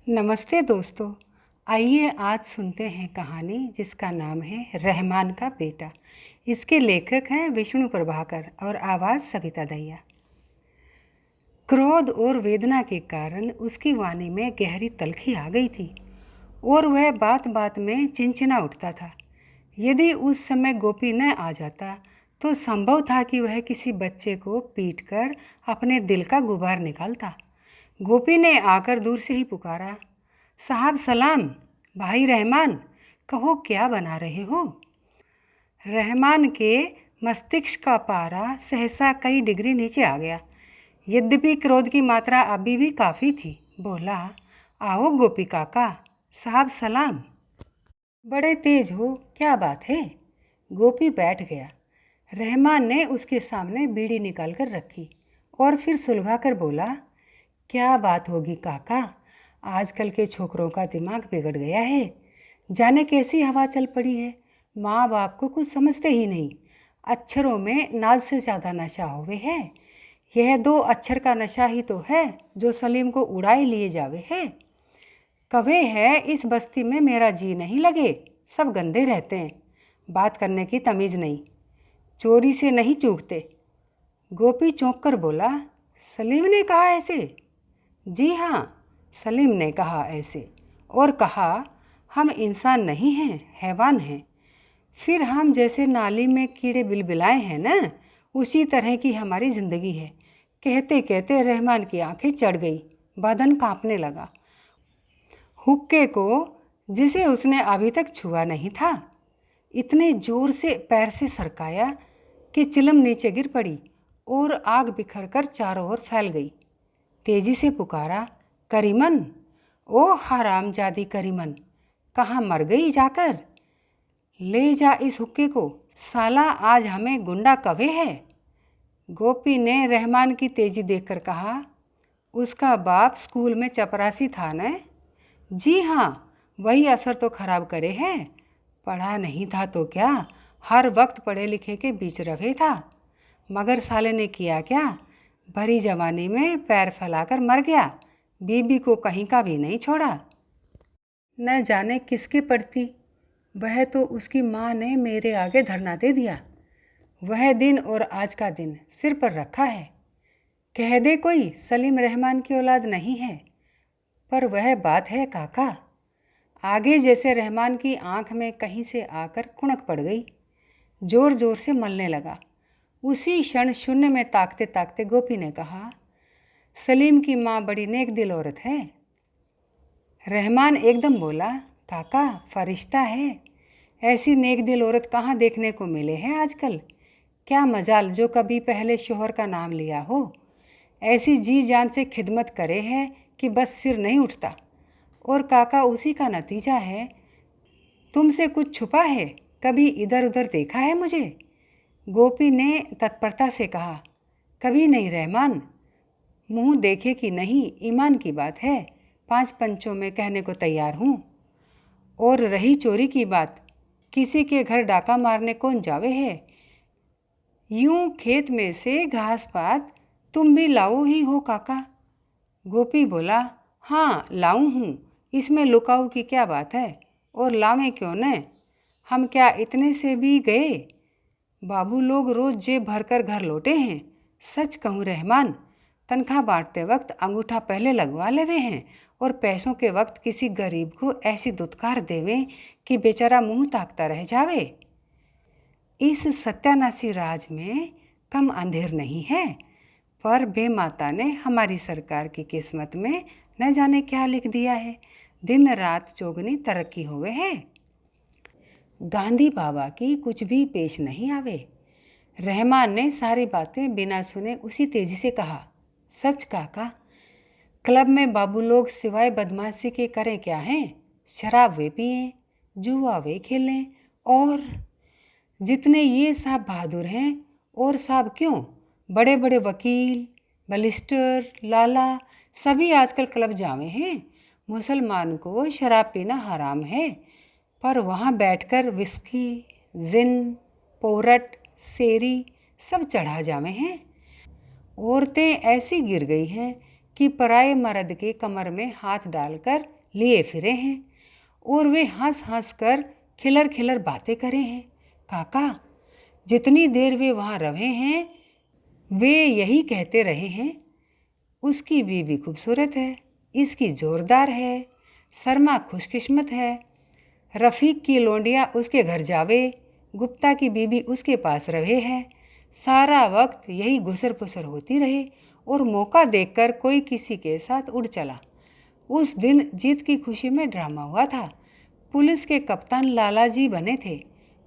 नमस्ते दोस्तों। आइए आज सुनते हैं कहानी जिसका नाम है रहमान का बेटा। इसके लेखक हैं विष्णु प्रभाकर और आवाज़ सविता दहिया। क्रोध और वेदना के कारण उसकी वाणी में गहरी तलखी आ गई थी और वह बात बात में चिंचिना उठता था। यदि उस समय गोपी न आ जाता तो संभव था कि वह किसी बच्चे को पीटकर अपने दिल का गुबार निकालता। गोपी ने आकर दूर से ही पुकारा, साहब सलाम, भाई रहमान, कहो क्या बना रहे हो। रहमान के मस्तिष्क का पारा सहसा कई डिग्री नीचे आ गया। यद्यपि क्रोध की मात्रा अभी भी काफ़ी थी। बोला, आओ गोपी काका, साहब सलाम। बड़े तेज हो, क्या बात है। गोपी बैठ गया। रहमान ने उसके सामने बीड़ी निकाल कर रखी और फिर सुलगा कर बोला, क्या बात होगी काका, आजकल के छोकरों का दिमाग बिगड़ गया है। जाने कैसी हवा चल पड़ी है, माँ बाप को कुछ समझते ही नहीं। अक्षरों में नाज से ज़्यादा नशा होवे है। यह 2 अक्षर का नशा ही तो है जो सलीम को उड़ाए लिए जावे है। कवे है इस बस्ती में मेरा जी नहीं लगे, सब गंदे रहते हैं, बात करने की तमीज़ नहीं, चोरी से नहीं चूकते। गोपी चौंक कर बोला, सलीम ने कहा ऐसे? जी हाँ, सलीम ने कहा ऐसे, और कहा हम इंसान नहीं हैं, हैवान हैं। फिर हम जैसे नाली में कीड़े बिलबिलाए हैं ना, उसी तरह की हमारी ज़िंदगी है। कहते कहते रहमान की आंखें चढ़ गई, बदन कांपने लगा। हुक्के को जिसे उसने अभी तक छुआ नहीं था, इतने जोर से पैर से सरकाया कि चिलम नीचे गिर पड़ी और आग बिखरकर चारों ओर फैल गई। तेजी से पुकारा, करीमन, ओ हरामजादी करीमन, कहाँ मर गई जाकर? ले जा इस हुक्के को, साला आज हमें गुंडा कवे है। गोपी ने रहमान की तेजी देखकर कहा, उसका बाप स्कूल में चपरासी था न? जी हाँ, वही असर तो खराब करे है। पढ़ा नहीं था तो क्या, हर वक्त पढ़े लिखे के बीच रहे था। मगर साले ने किया क्या, भरी जवानी में पैर फैलाकर मर गया, बीबी को कहीं का भी नहीं छोड़ा। न जाने किसकी पड़ती, वह तो उसकी माँ ने मेरे आगे धरना दे दिया। वह दिन और आज का दिन सिर पर रखा है। कह दे कोई सलीम रहमान की औलाद नहीं है, पर वह बात है काका। आगे जैसे रहमान की आंख में कहीं से आकर कुणक पड़ गई, जोर जोर से मलने लगा। उसी क्षण शून्य में ताकते ताकते गोपी ने कहा, सलीम की माँ बड़ी नेक दिल औरत है। रहमान एकदम बोला, काका फरिश्ता है, ऐसी नेक दिल औरत कहाँ देखने को मिले हैं आजकल। क्या मजाल जो कभी पहले शोहर का नाम लिया हो, ऐसी जी जान से खिदमत करे है कि बस सिर नहीं उठता। और काका उसी का नतीजा है। तुमसे कुछ छुपा है, कभी इधर उधर देखा है मुझे? गोपी ने तत्परता से कहा, कभी नहीं रहमान, मुँह देखे कि नहीं, ईमान की बात है, 5 पंचों में कहने को तैयार हूँ। और रही चोरी की बात, किसी के घर डाका मारने कौन जावे है। यूं खेत में से घास पात तुम भी लाओ ही हो काका। गोपी बोला, हाँ लाऊं हूँ, इसमें लुकाऊ की क्या बात है, और लावें क्यों न, हम क्या इतने से भी गए। बाबू लोग रोज़ जेब भरकर घर लौटे हैं। सच कहूँ रहमान, तनख्वाह बांटते वक्त अंगूठा पहले लगवा लेवे हैं और पैसों के वक्त किसी गरीब को ऐसी दुत्कार देवें कि बेचारा मुंह ताकता रह जावे। इस सत्यानाशी राज में कम अंधेर नहीं है, पर बेमाता ने हमारी सरकार की किस्मत में न जाने क्या लिख दिया है, दिन रात चौगनी तरक्की हुए है। गांधी बाबा की कुछ भी पेश नहीं आवे। रहमान ने सारी बातें बिना सुने उसी तेजी से कहा, सच काका, क्लब में बाबू लोग सिवाय बदमाशी के करें क्या हैं, शराब वे पिएं, जुआ वे खेलें, और जितने ये साहब बहादुर हैं, और साहब क्यों, बड़े बड़े वकील, बलिस्टर, लाला, सभी आजकल क्लब जावे हैं। मुसलमान को शराब पीना हराम है, पर वहाँ बैठकर विस्की, जिन, पोरट, सेरी सब चढ़ा जावे हैं। औरतें ऐसी गिर गई हैं कि पराए मर्द के कमर में हाथ डालकर लिए फिरे हैं और वे हंस हंस कर खिलर खिलर बातें करे हैं। काका, जितनी देर वे वहाँ रहे हैं वे यही कहते रहे हैं, उसकी बीवी खूबसूरत है, इसकी जोरदार है, शर्मा खुशकिस्मत है, रफ़ीक की लौंडिया उसके घर जावे, गुप्ता की बीबी उसके पास रहे है। सारा वक्त यही घुसर पुसर होती रहे और मौका देखकर कोई किसी के साथ उड़ चला। उस दिन जीत की खुशी में ड्रामा हुआ था। पुलिस के कप्तान लालाजी बने थे।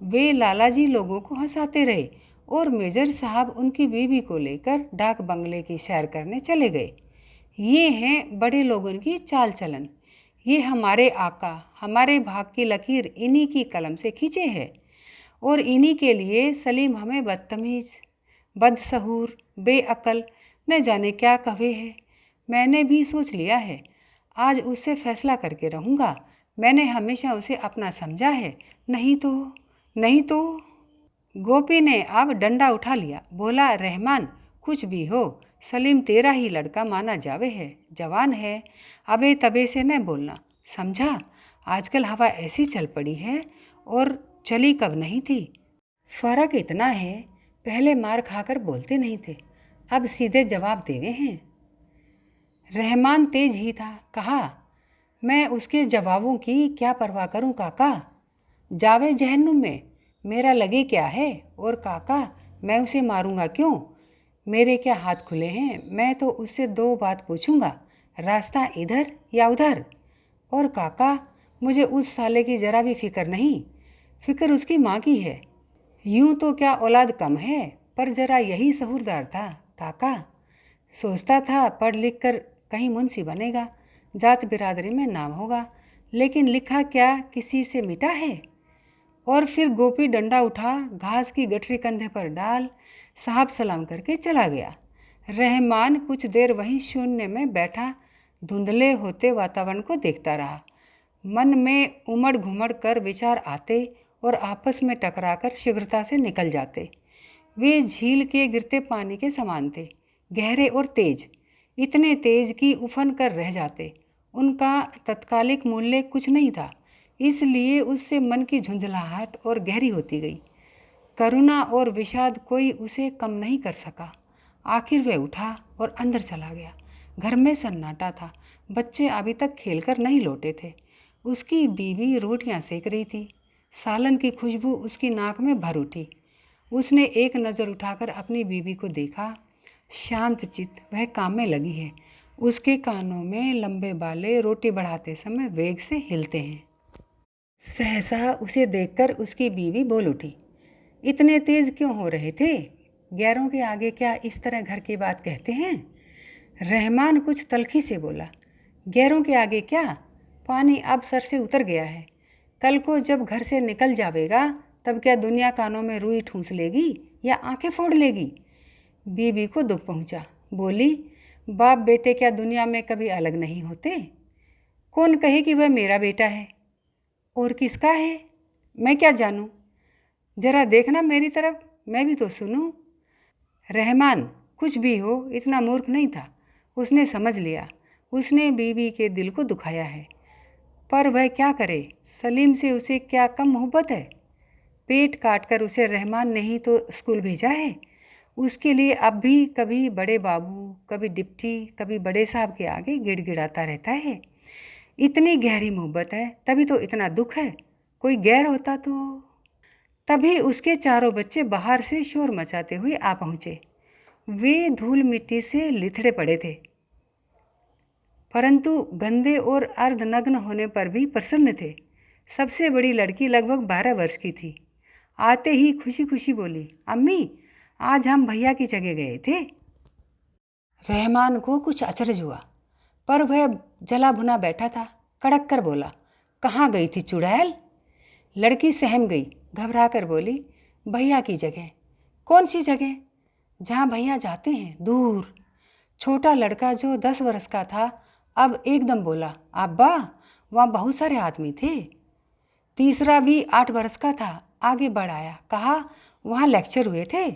वे लालाजी लोगों को हंसाते रहे और मेजर साहब उनकी बीवी को लेकर डाक बंगले की सैर करने चले गए। ये हैं बड़े लोगों की चाल चलन। ये हमारे आका, हमारे भाग की लकीर इन्हीं की कलम से खींचे है और इन्हीं के लिए सलीम हमें बदतमीज़, बदसहूर, बेअकल न जाने क्या कहे है। मैंने भी सोच लिया है, आज उससे फैसला करके रहूँगा। मैंने हमेशा उसे अपना समझा है, नहीं तो। गोपी ने अब डंडा उठा लिया। बोला, रहमान, कुछ भी हो, सलीम तेरा ही लड़का माना जावे है, जवान है, अबे तबे से न बोलना, समझा। आजकल हवा ऐसी चल पड़ी है और चली कब नहीं थी। फ़र्क इतना है, पहले मार खाकर बोलते नहीं थे, अब सीधे जवाब देवे हैं। रहमान तेज ही था। कहा, मैं उसके जवाबों की क्या परवाह करूं काका, जावे जहन्नुम में, मेरा लगे क्या है। और काका, मैं उसे मारूंगा क्यों, मेरे क्या हाथ खुले हैं। मैं तो उससे दो बात पूछूंगा, रास्ता इधर या उधर। और काका, मुझे उस साले की ज़रा भी फिक्र नहीं, फिक्र उसकी माँ की है। यूं तो क्या औलाद कम है, पर ज़रा यही सहूरदार था काका। सोचता था पढ़ लिख कर कहीं मुंशी बनेगा, जात बिरादरी में नाम होगा, लेकिन लिखा क्या किसी से मिटा है। और फिर गोपी डंडा उठा, घास की गठरी कंधे पर डाल साहब सलाम करके चला गया। रहमान कुछ देर वहीं शून्य में बैठा धुंधले होते वातावरण को देखता रहा। मन में उमड़ घुमड़ कर विचार आते और आपस में टकराकर शीघ्रता से निकल जाते। वे झील के गिरते पानी के समान थे, गहरे और तेज, इतने तेज कि उफन कर रह जाते। उनका तत्कालिक मूल्य कुछ नहीं था, इसलिए उससे मन की झुंझलाहट और गहरी होती गई। करुणा और विषाद कोई उसे कम नहीं कर सका। आखिर वह उठा और अंदर चला गया। घर में सन्नाटा था, बच्चे अभी तक खेलकर नहीं लौटे थे। उसकी बीवी रोटियां सेक रही थी, सालन की खुशबू उसकी नाक में भर उठी। उसने एक नज़र उठाकर अपनी बीवी को देखा, शांत चित्त, वह काम में लगी है। उसके कानों में लंबे बाले रोटी बढ़ाते समय वेग से हिलते हैं। सहसा उसे देखकर उसकी बीवी बोल उठी, इतने तेज क्यों हो रहे थे, गैरों के आगे क्या इस तरह घर की बात कहते हैं। रहमान कुछ तल्खी से बोला, गैरों के आगे क्या, पानी अब सर से उतर गया है, कल को जब घर से निकल जावेगा तब क्या दुनिया कानों में रुई ठूंस लेगी या आंखें फोड़ लेगी। बीबी को दुख पहुंचा, बोली, बाप बेटे क्या दुनिया में कभी अलग नहीं होते। कौन कहे कि वह मेरा बेटा है और किसका है, मैं क्या जानूं। जरा देखना मेरी तरफ, मैं भी तो सुनूं। रहमान कुछ भी हो इतना मूर्ख नहीं था, उसने समझ लिया उसने बीवी के दिल को दुखाया है, पर वह क्या करे, सलीम से उसे क्या कम मोहब्बत है। पेट काट कर उसे रहमान ने ही तो स्कूल भेजा है। उसके लिए अब भी कभी बड़े बाबू, कभी डिप्टी, कभी बड़े साहब के आगे गिड़गिड़ाता रहता है। इतनी गहरी मोहब्बत है तभी तो इतना दुख है, कोई गैर होता तो। तभी उसके चारों बच्चे बाहर से शोर मचाते हुए आ पहुँचे। वे धूल मिट्टी से लिथड़े पड़े थे, परंतु गंदे और अर्धनग्न होने पर भी प्रसन्न थे। सबसे बड़ी लड़की लगभग 12 वर्ष की थी। आते ही खुशी खुशी बोली, अम्मी, आज हम भैया की जगह गए थे। रहमान को कुछ अचरज हुआ, पर वह जला भुना बैठा था। कड़क कर बोला, कहाँ गई थी चुड़ैल। लड़की सहम गई, घबरा कर बोली, भैया की जगह। कौन सी जगह। जहाँ भैया जाते हैं, दूर। छोटा लड़का जो 10 वर्ष का था अब एकदम बोला, अब्बा, वहाँ बहुत सारे आदमी थे। तीसरा भी 8 वर्ष का था, आगे बढ़ आया, कहा, वहाँ लेक्चर हुए थे।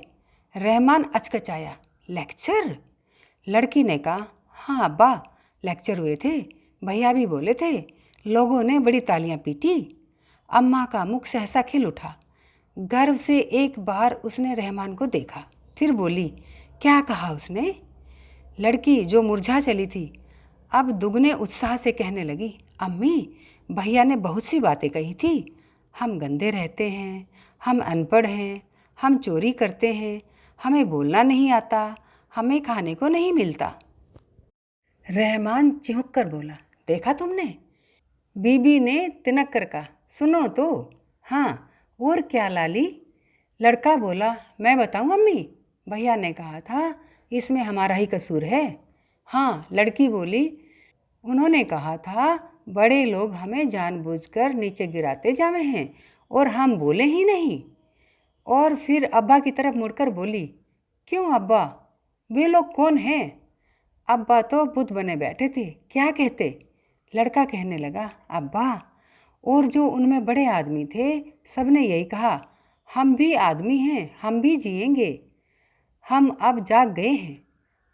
रहमान अचकचाया, लेक्चर। लड़की ने कहा, हाँ अब्बा, लेक्चर हुए थे, भैया भी बोले थे। लोगों ने बड़ी तालियां पीटी। अम्मा का मुख सहसा खिल उठा। गर्व से एक बार उसने रहमान को देखा, फिर बोली, क्या कहा उसने? लड़की जो मुरझा चली थी अब दुगने उत्साह से कहने लगी, अम्मी, भैया ने बहुत सी बातें कही थी। हम गंदे रहते हैं, हम अनपढ़ हैं, हम चोरी करते हैं, हमें बोलना नहीं आता, हमें खाने को नहीं मिलता। रहमान चिहुक कर बोला, देखा तुमने? बीबी ने तिनक कर कहा, सुनो तो। हाँ, और क्या लाली? लड़का बोला, मैं बताऊं अम्मी, भैया ने कहा था इसमें हमारा ही कसूर है। हाँ, लड़की बोली, उन्होंने कहा था बड़े लोग हमें जानबूझकर नीचे गिराते जावे हैं और हम बोले ही नहीं। और फिर अब्बा की तरफ मुड़कर बोली, क्यों अब्बा, वे लोग कौन हैं? अब्बा तो बुत बने बैठे थे, क्या कहते? लड़का कहने लगा, अब्बा और जो उनमें बड़े आदमी थे सबने यही कहा, हम भी आदमी हैं, हम भी जिएंगे, हम अब जाग गए हैं।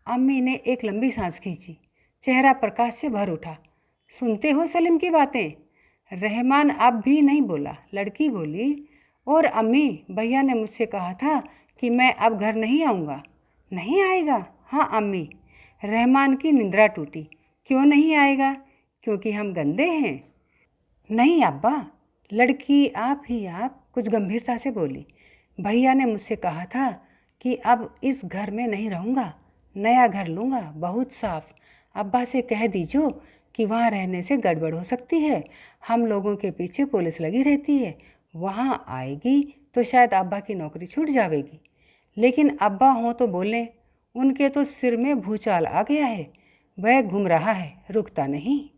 अम्मी ने एक लंबी सांस खींची, चेहरा प्रकाश से भर उठा। सुनते हो सलीम की बातें? रहमान अब भी नहीं बोला। लड़की बोली, और अम्मी, भैया ने मुझसे कहा था कि मैं अब घर नहीं आऊँगा। नहीं आएगा? हाँ अम्मी। रहमान की निंद्रा टूटी। क्यों नहीं आएगा? क्योंकि हम गंदे हैं? नहीं अब्बा। लड़की आप कुछ गंभीरता से बोली, भैया ने मुझसे कहा था कि अब इस घर में नहीं रहूँगा, नया घर लूँगा, बहुत साफ। अब्बा से कह दीजो कि वहाँ रहने से गड़बड़ हो सकती है, हम लोगों के पीछे पुलिस लगी रहती है, वहाँ आएगी तो शायद अब्बा की नौकरी छूट जाएगी। लेकिन अब्बा हों तो बोलें, उनके तो सिर में भूचाल आ गया है, वह घूम रहा है, रुकता नहीं।